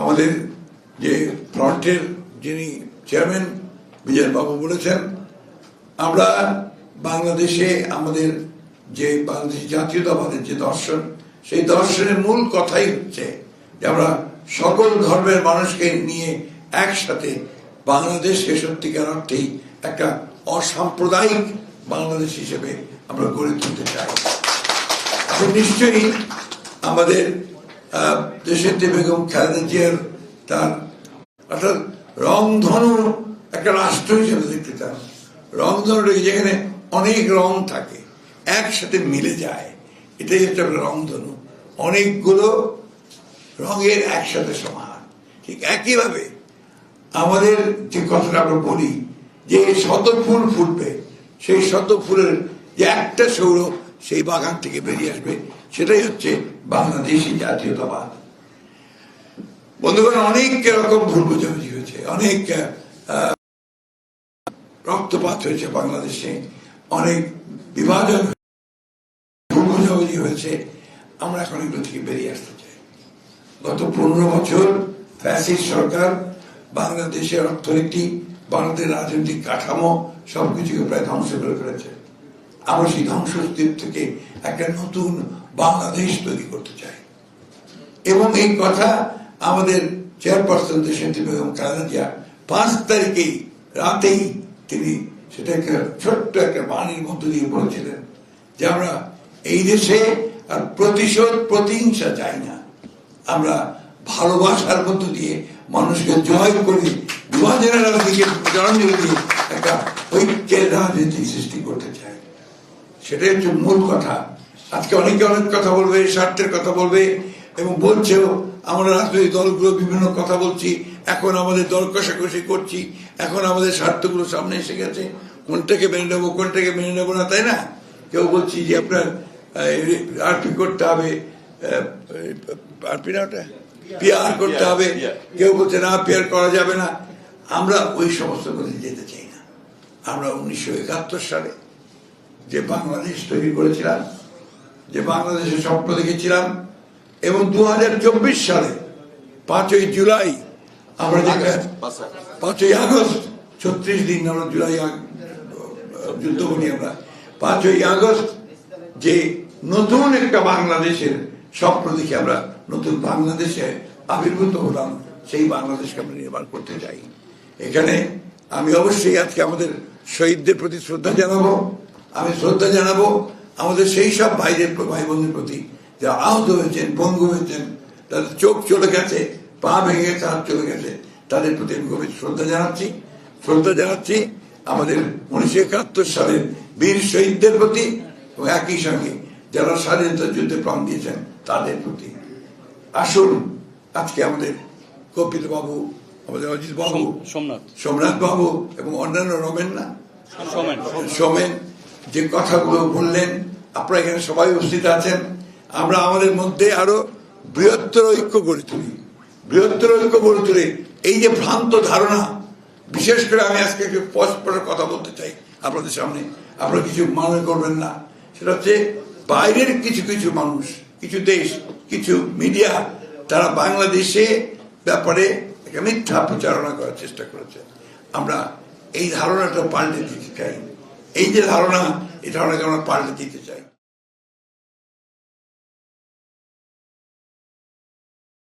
আমাদের যে ফ্রন্টের যিনি চেয়ারম্যান বিজয় বাবু বলেছেন, আমরা বাংলাদেশে আমাদের যে বাংলাদেশি জাতীয়তাবাদের যে দর্শন, সেই দর্শনের মূল কথাই হচ্ছে যে আমরা সকল ধর্মের মানুষকে নিয়ে একসাথে বাংলাদেশকে সত্যিকার অর্থেই একটা অসাম্প্রদায়িক বাংলাদেশ হিসেবে আমরা গড়ে তুলতে চাই। এখন নিশ্চয়ই আমাদের দেশের বেগম খালেদা জিয়ার তার অর্থাৎ রংধনু একটা রাষ্ট্র হিসেবে দেখতে চান। রংধনুটাকে যেখানে অনেক রং থাকে একসাথে মিলে যায়, এটাই হচ্ছে রংধনু, অনেকগুলো রঙের একসাথে সমান। ঠিক একইভাবে আমাদের যে কথাটা আমরা বলি যে শত ফুল ফুটবে, সেই শত ফুলের যে একটা সৌরভ সেই বাগান থেকে বেরিয়ে আসবে, সেটাই হচ্ছে বাংলাদেশি জাতীয়তাবাদ। বন্ধুগণ, অনেক রকম ভুল বোঝাবুঝি হয়েছে, অনেক রক্তপাত হয়েছে বাংলাদেশে, অনেক বিভাজন ভুল বোঝাবুঝি হয়েছে। আমরা এখন এগুলো থেকে বেরিয়ে আসতে চাই। গত 15 বছর ফ্যাসিস্ট সরকার বাংলাদেশের অর্থনীতি, বাংলাদেশের রাজনৈতিক কাঠামো সবকিছুকে প্রায় ধ্বংস করে ফেলেছে। আমরা সেই ধ্বংসস্তূপ থেকে একটা নতুন বাংলাদেশ তৈরি করতে চাই, এবং এই কথা আমাদের চেয়ারপারসন দেশনেত্রী বেগম খালেদা জিয়া 5 তারিখেই রাতেই তিনি সেটাকে ছোট্ট একটা বাণীর মধ্য দিয়ে বলেছিলেন যে আমরা এই দেশে আর প্রতিশোধ প্রতিহিংসা চাই না, আমরা ভালোবাসার মধ্য দিয়ে মানুষকে জয় করে বিভাজনের রাজনীতিকে জড়াঞ্জলি দিয়ে একটা ঐক্যের রাজনীতি সৃষ্টি করতে চাই। সেটাই হচ্ছে মূল কথা। আজকে অনেকে অনেক কথা বলবে, স্বার্থের কথা বলবে, এবং বলছেও আমরা রাজনৈতিক দলগুলো বিভিন্ন কথা বলছি, এখন আমাদের দল কষাকষি করছি, এখন আমাদের স্বার্থগুলো সামনে এসে গেছে, কোনটাকে মেনে নেবো কোনটাকে মেনে নেবো না, তাই না? কেউ বলছি যে আপনার আরপি করতে হবে, আরপি না ওটা পিআর করতে হবে, কেউ বলছে না পিআর করা যাবে না। আমরা ওই সমস্ত কথা যেতে চাই না। আমরা 1971 সালে যে বাংলাদেশ তৈরি করেছিলাম, যে বাংলাদেশের স্বপ্ন দেখেছিলাম, এবং 2024 সালে 5ই জুলাই আমরা 5ই আগস্ট 36 দিন আমরা জুলাই যুদ্ধ করি, আমরা 5ই আগস্ট যে নতুন একটা বাংলাদেশের স্বপ্ন দেখে আমরা নতুন বাংলাদেশে আবির্ভূত হলাম, সেই বাংলাদেশকে আমরা নির্মাণ করতে চাই। এখানে আমি অবশ্যই আজকে আমাদের শহীদদের প্রতি শ্রদ্ধা জানাবো। আমি শ্রদ্ধা জানাবো আমাদের সেই সব ভাই বোনদের প্রতি যারা আহত হয়েছেন, পঙ্গু হয়েছেন, তাদের চোখ চলে গেছে, পা ভেঙে গেছে, হাত চলে গেছে, তাদের প্রতি আমি গভীর শ্রদ্ধা জানাচ্ছি আমাদের 1971 সালের বীর শহীদদের প্রতি, এবং একই সঙ্গে যারা স্বাধীনতা যুদ্ধে প্রাণ দিয়েছেন তাদের প্রতি। আসুন আজকে আমাদের কপিল বাবু, আমাদের অজিত বাবু, সোমনাথ বাবু এবং অন্যান্য সোমেন যে কথাগুলো বললেন, আপনারা এখানে সবাই উপস্থিত আছেন, আমরা আমাদের মধ্যে আরো বৃহত্তর ঐক্য গড়ে তুলে এই যে ভ্রান্ত ধারণা, বিশেষ করে আমি আজকে একটু পরস্পর কথা বলতে চাই আপনাদের সামনে, আপনারা কিছু মনে করবেন না। সেটা হচ্ছে বাইরের কিছু মানুষ, কিছু দেশ, কিছু মিডিয়া, তারা বাংলাদেশে ব্যাপারে একটা মিথ্যা প্রচারণা করার চেষ্টা করেছে। আমরা এই ধারণাটা পাল্টে দিতে চাই, এই যে ধারণা, এই ধারণাকে আমরা পাল্টে দিতে চাই।